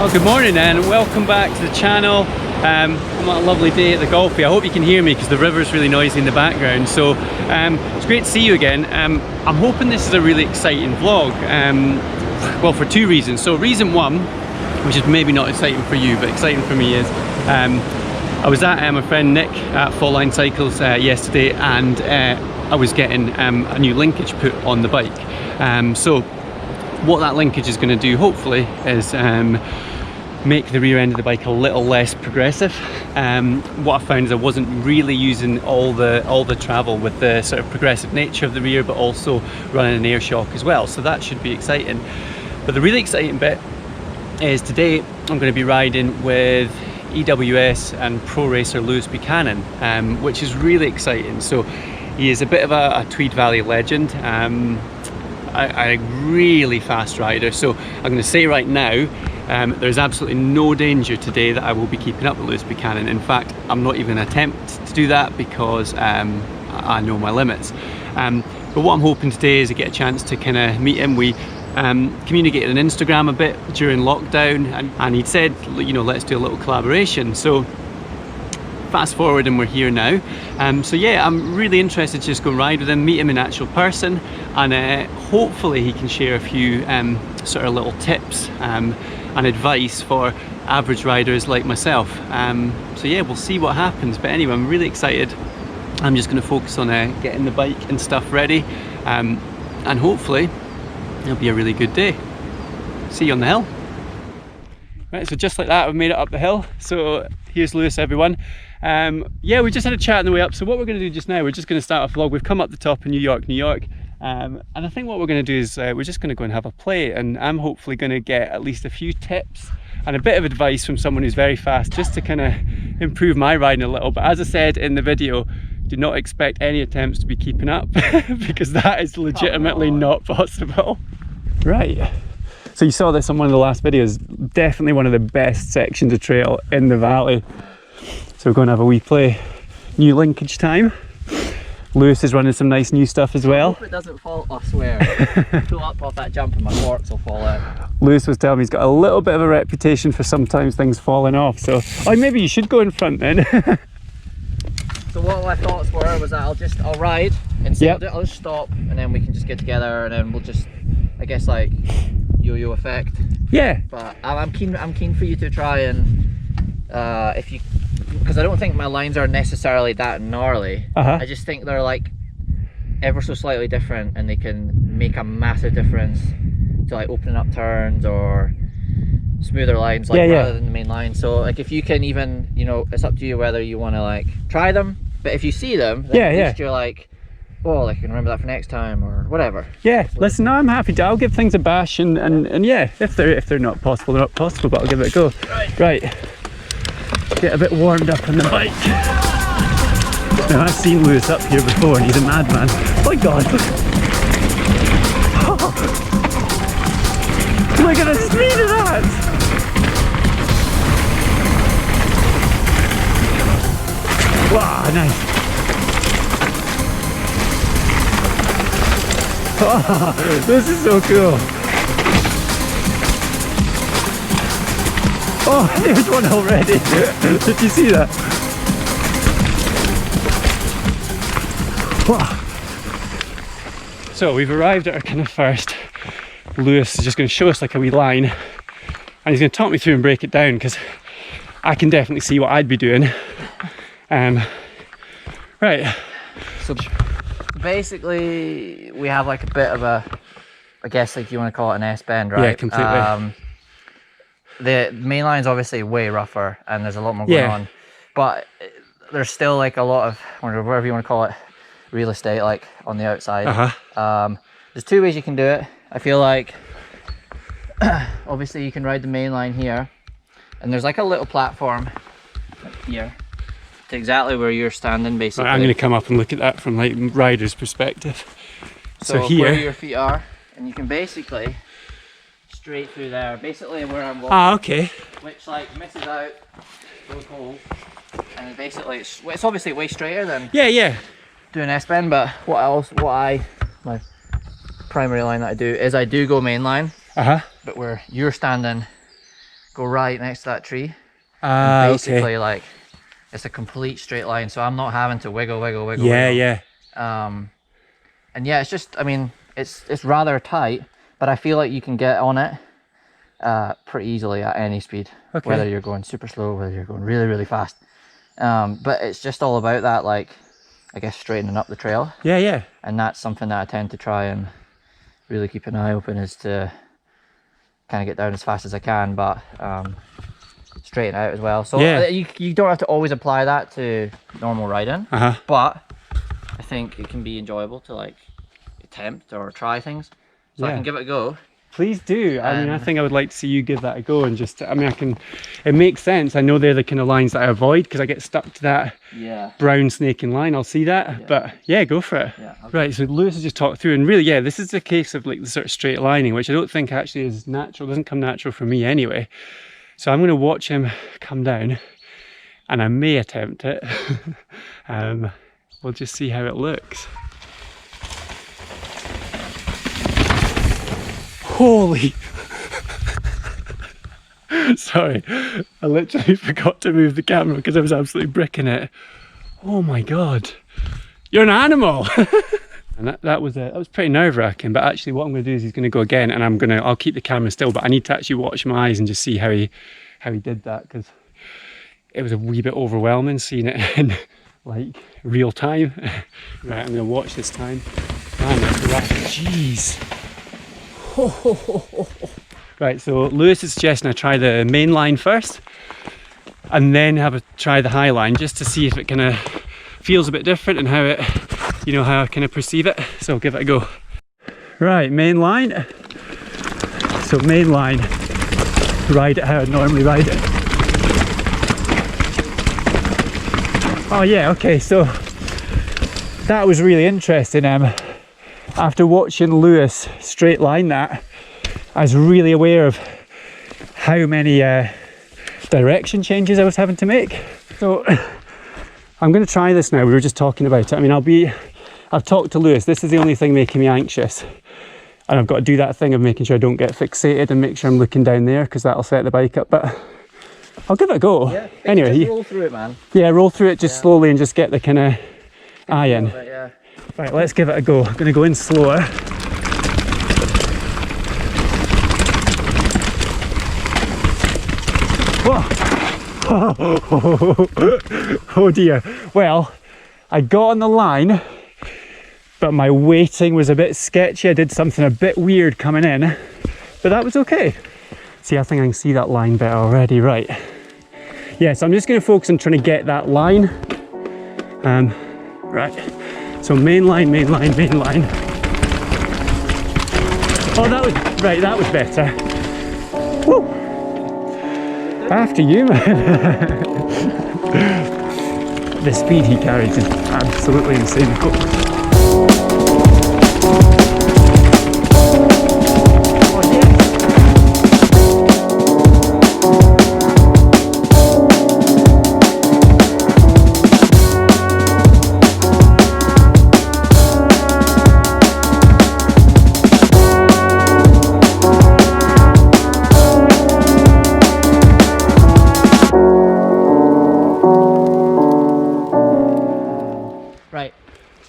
Well, good morning and welcome back to the channel. What a lovely day at the Golfie. I hope you can hear me because the river's really noisy in the background. So it's great to see you again. I'm hoping this is a really exciting vlog. Well, for two reasons. So reason one, which is maybe not exciting for you, but exciting for me, is I was at my friend Nick at Fall Line Cycles yesterday, and I was getting a new linkage put on the bike. So what that linkage is going to do, hopefully, is make the rear end of the bike a little less progressive. What I found is I wasn't really using all the travel with the sort of progressive nature of the rear, but also running an air shock as well. So that should be exciting. But the really exciting bit is today I'm going to be riding with EWS and pro racer Lewis Buchanan, which is really exciting. So he is a bit of a Tweed Valley legend. A really fast rider. So I'm going to say right now, there's absolutely no danger today that I will be keeping up with Lewis Buchanan. In fact, I'm not even going to attempt to do that because I know my limits. But what I'm hoping today is to get a chance to kind of meet him. We communicated on Instagram a bit during lockdown, and he'd said, you know, let's do a little collaboration. So fast forward and we're here now. So yeah, I'm really interested to just go ride with him, meet him in actual person, and hopefully he can share a few sort of little tips and advice for average riders like myself. So yeah, we'll see what happens. But anyway, I'm really excited. I'm just going to focus on getting the bike and stuff ready, and hopefully it'll be a really good day. See you on the hill. Right, so just like that, I've made it up the hill. So here's Lewis, everyone. Yeah, we just had a chat on the way up. So what we're going to do just now, we're just going to start a vlog. We've come up the top in New York, and I think what we're going to do is we're just going to go and have a play, and I'm hopefully going to get at least a few tips and a bit of advice from someone who's very fast, just to kind of improve my riding a little. But as I said in the video, do not expect any attempts to be keeping up because that is legitimately not possible. Right, so you saw this on one of the last videos. Definitely one of the best sections of trail in the valley. So we're going to have a wee play. New linkage time. Lewis is running some nice new stuff as well. I hope it doesn't fall, I swear. Pull up off that jump and my forks will fall out. Lewis was telling me he's got a little bit of a reputation for sometimes things falling off. So, oh, maybe you should go in front then. So what my thoughts were was that I'll ride and so I'll just stop, and then we can just get together, and then we'll just, I guess, like yo-yo effect. Yeah. But I'm keen for you to try and if you, because I don't think my lines are necessarily that gnarly. I just think they're like ever so slightly different, and they can make a massive difference to like opening up turns or smoother lines, like rather than the main line. So like if you can even, you know, it's up to you whether you want to like try them, but if you see them, then at least you're like, oh, like I can remember that for next time or whatever. Yeah, listen, no, I'm happy to. I'll give things a bash, and yeah, if they're not possible, they're not possible, but I'll give it a go. Right. Get a bit warmed up on the bike. Now I've seen Lewis up here before, and he's a madman. Oh my god! Oh. Look at the speed of that! Wow, nice. Oh, this is so cool. Oh, there's one already. Did you see that? Wow. So we've arrived at our kind of first. Lewis is just going to show us like a wee line, and he's going to talk me through and break it down, because I can definitely see what I'd be doing. Right. So basically we have like a bit of a, I guess like you want to call it an S-bend, right? Yeah, completely. The main line's obviously way rougher, and there's a lot more going on, but there's still like a lot of, whatever you want to call it, real estate like on the outside. There's two ways you can do it. I feel like obviously you can ride the main line here, and there's like a little platform here to exactly where you're standing, basically. Right, I'm going to come up and look at that from like rider's perspective. So here, where your feet are, and you can basically straight through there, basically where I'm walking. Ah, okay. Which like misses out those holes, and basically it's obviously way straighter than doing S-bend. But my primary line that I do is I do go main line, but where you're standing go right next to that tree. Ah, basically, like, it's a complete straight line, so I'm not having to wiggle. Yeah. And yeah, it's just, I mean, it's rather tight, but I feel like you can get on it pretty easily at any speed, whether you're going super slow, whether you're going really fast. But it's just all about that, like, I guess, straightening up the trail. Yeah. And that's something that I tend to try and really keep an eye open, is to kind of get down as fast as I can, but straighten out as well. So you don't have to always apply that to normal riding, but I think it can be enjoyable to, like, attempt or try things. So I can give it a go. Please do. I mean, I think I would like to see you give that a go, and just, I mean, it makes sense. I know they're the kind of lines that I avoid because I get stuck to that brown snaking line. I'll see that, but yeah, go for it. Right, so Lewis has just talked through, and really, yeah, this is a case of like the sort of straight lining, which I don't think actually is natural, doesn't come natural for me anyway. So I'm going to watch him come down, and I may attempt it. We'll just see how it looks. Holy! Sorry, I literally forgot to move the camera because I was absolutely bricking it. Oh my god, you're an animal! And that was pretty nerve-wracking. But actually, what I'm going to do is he's going to go again, and I'll keep the camera still. But I need to actually watch my eyes and just see how he did that, because it was a wee bit overwhelming seeing it in like real time. Right, I'm going to watch this time. Man, that's right. Jeez. Right, so Lewis is suggesting I try the main line first and then try the high line, just to see if it kind of feels a bit different and how it, how I kind of perceive it. So I'll give it a go. Right, main line. So main line, ride it how I'd normally ride it. Oh yeah, okay, so that was really interesting. After watching Lewis straight line that, I was really aware of how many direction changes I was having to make. So I'm going to try this now. We were just talking about it. I mean, I've talked to Lewis. This is the only thing making me anxious. And I've got to do that thing of making sure I don't get fixated and make sure I'm looking down there, because that'll set the bike up. But I'll give it a go. Yeah, anyway, just roll through it, man. Yeah, roll through it just slowly and just get the kind of eye in. Right, let's give it a go. I'm going to go in slower. Whoa. Oh dear. Well, I got on the line, but my weighting was a bit sketchy. I did something a bit weird coming in, but that was okay. See, I think I can see that line better already. Right. Yeah, so I'm just going to focus on trying to get that line. Right. So main line. Oh, that was right. That was better. Woo. After you, man. The speed he carries is absolutely insane.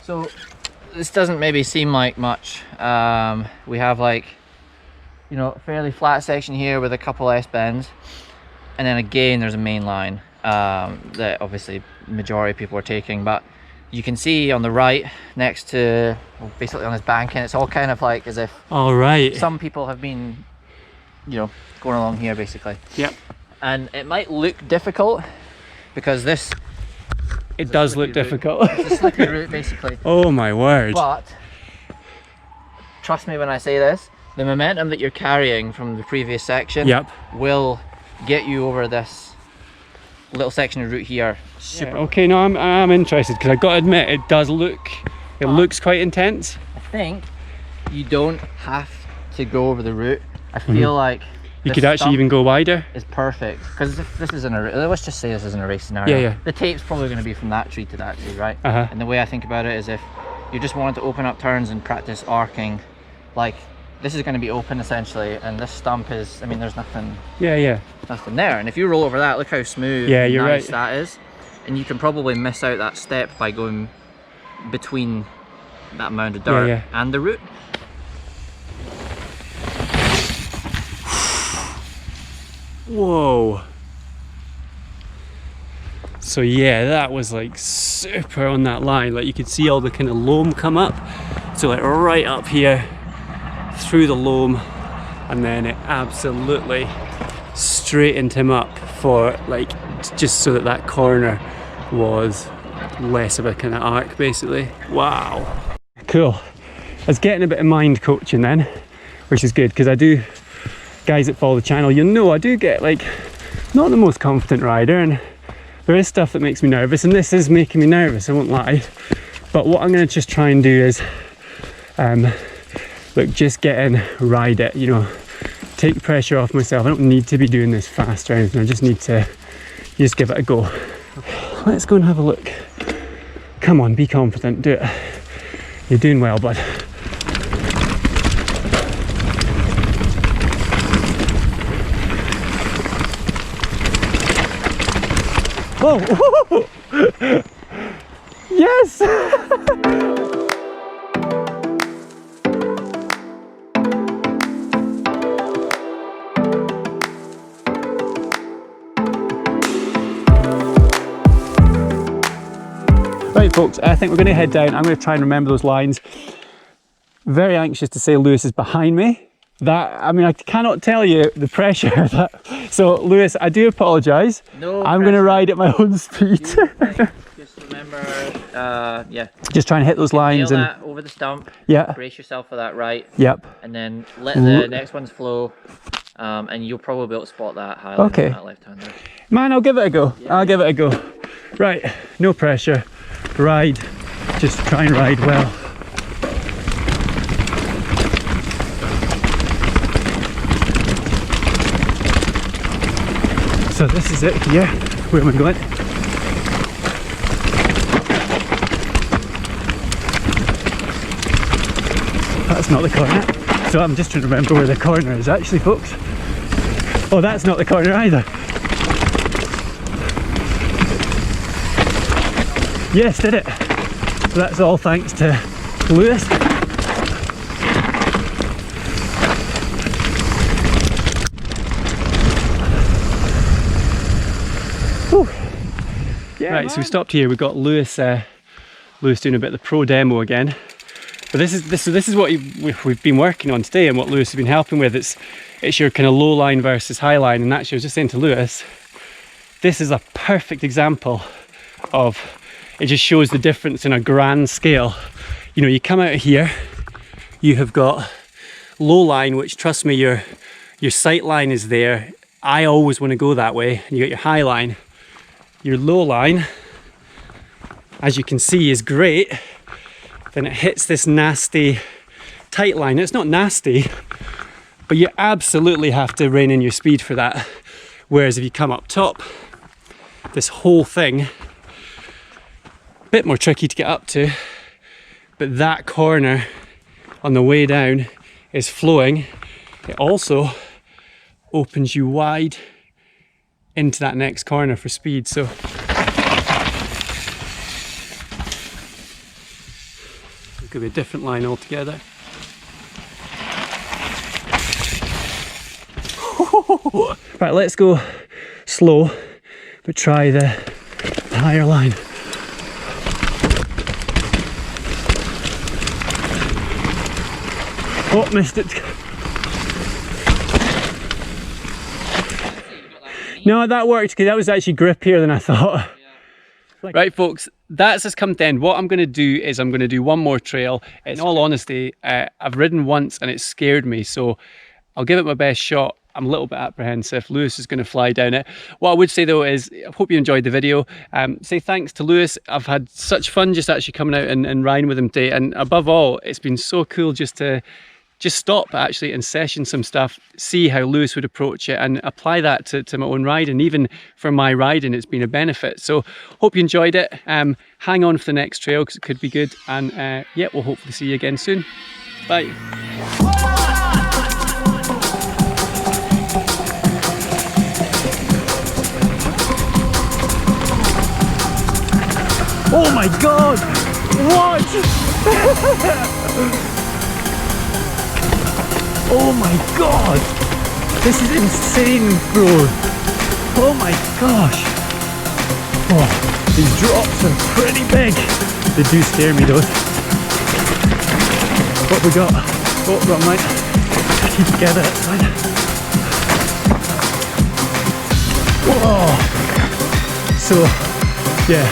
So this doesn't maybe seem like much. We have, like, a fairly flat section here with a couple S-bends, and then again there's a main line that obviously the majority of people are taking. But you can see on the right, next to, well, basically on this bank, and it's all kind of like as if some people have been going along here basically. Yep. And it might look difficult because this, it does look difficult. It's a slippery route basically. Oh my word. But trust me when I say this, the momentum that you're carrying from the previous section will get you over this little section of route here. Super. Okay, no, I'm interested, because I got to admit, it does look, it looks quite intense. I think you don't have to go over the route. I feel like you could actually even go wider. It's perfect, because if this isn't let's just say this isn't a race scenario. The tape's probably going to be from that tree to that tree, right? And the way I think about it is, if you just wanted to open up turns and practice arcing, like this is going to be open essentially, and this stump is, I mean, there's nothing. Yeah. Nothing there. And if you roll over that, look how smooth. Yeah, you're nice right. That is, and you can probably miss out that step by going between that mound of dirt and the root. Whoa. So yeah, that was like super on that line. Like you could see all the kind of loam come up. So like right up here through the loam, and then it absolutely straightened him up for like, just so that that corner was less of a kind of arc basically. Wow. Cool. I was getting a bit of mind coaching then, which is good, because I do, guys that follow the channel, you know I do get like not the most confident rider, and there is stuff that makes me nervous, and this is making me nervous, I won't lie. But what I'm going to just try and do is look, just get in, ride it, you know, take pressure off myself. I don't need to be doing this fast or anything, I just need to just give it a go. Let's go and have a look. Come on, be confident, do it. You're doing well, bud. Whoa! Yes! Right folks, I think we're going to head down. I'm going to try and remember those lines. Very anxious to say Lewis is behind me. That, I mean, I cannot tell you the pressure that, so Lewis, I do apologise. No I'm going to ride at my own speed. Just remember, yeah. Just try and hit those lines Nail and that over the stump. Yeah. Brace yourself for that right. Yep. And then let the next ones flow, and you'll probably be able to spot that highlight on that left-hander. Man, I'll give it a go. Yeah. I'll give it a go. Right, no pressure. Ride. Just try and ride well. So this is it here. Where am I going? That's not the corner. So I'm just trying to remember where the corner is actually, folks. Oh, that's not the corner either. Yes, did it. So that's all thanks to Lewis. Whew. Yeah, right, man. So we stopped here. We've got Lewis doing a bit of the pro demo again. But this is what we've been working on today, and what Lewis has been helping with. It's your kind of low line versus high line. And actually, I was just saying to Lewis, this is a perfect example of, it just shows the difference in a grand scale. You know, you come out of here, you have got low line, which, trust me, your sight line is there. I always want to go that way. And you got your high line. Your low line, as you can see, is great. Then it hits this nasty tight line. It's not nasty, but you absolutely have to rein in your speed for that. Whereas if you come up top, this whole thing, a bit more tricky to get up to, but that corner on the way down is flowing. It also opens you wide into that next corner for speed. So it could be a different line altogether. Right, let's go slow, but try the higher line. Oh, missed it. No, that worked, because that was actually grippier than I thought. Yeah. Right folks, that's us come to end. What I'm going to do is I'm going to do one more trail. In all honesty, I've ridden once and it scared me, so I'll give it my best shot. I'm a little bit apprehensive. Lewis is going to fly down it. What I would say though is, I hope you enjoyed the video. Say thanks to Lewis. I've had such fun just actually coming out and riding with him today, and above all, it's been so cool just to stop actually and session some stuff, see how Lewis would approach it, and apply that to my own ride. And even for my riding, it's been a benefit. So hope you enjoyed it. Hang on for the next trail, because it could be good. And yeah, we'll hopefully see you again soon. Bye. Oh my god! What? Oh my god! This is insane, bro! Oh my gosh! Oh, these drops are pretty big! They do scare me though. What we got? Oh, wrong line. Keep together, that's fine. Whoa! So, yeah,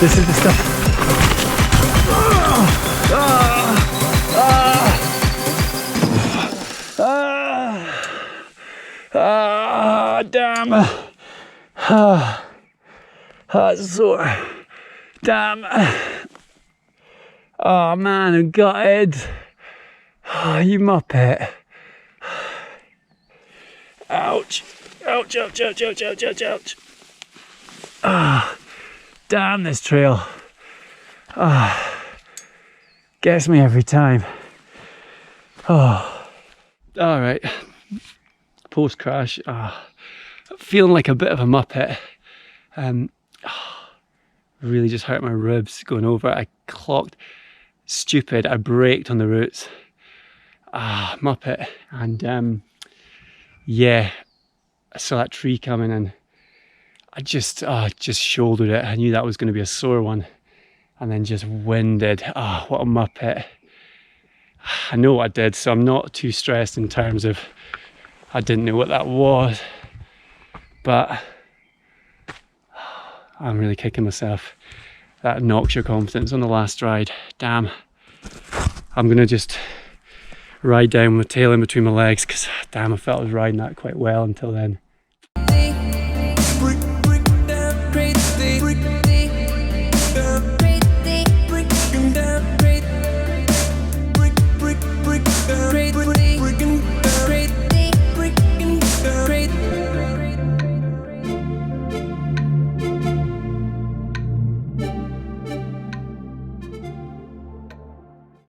this is the stuff. Damn. That's sore. Damn. Oh man, I'm gutted. Oh, you muppet. Ouch. Ouch, ouch, ouch, ouch, ouch, ouch, ouch. Ah, damn this trail. Ah, gets me every time. Oh. All right. Post crash. Feeling like a bit of a muppet. Really just hurt my ribs going over. I clocked. Stupid. I braked on the roots. Muppet. And yeah, I saw that tree coming and I just shouldered it. I knew that was going to be a sore one, and then just winded. What a muppet. I know what I did, so I'm not too stressed in terms of I didn't know what that was, but I'm really kicking myself. That knocks your confidence on the last ride. Damn. I'm gonna just ride down with my tail in between my legs, because damn, I felt I was riding that quite well until then.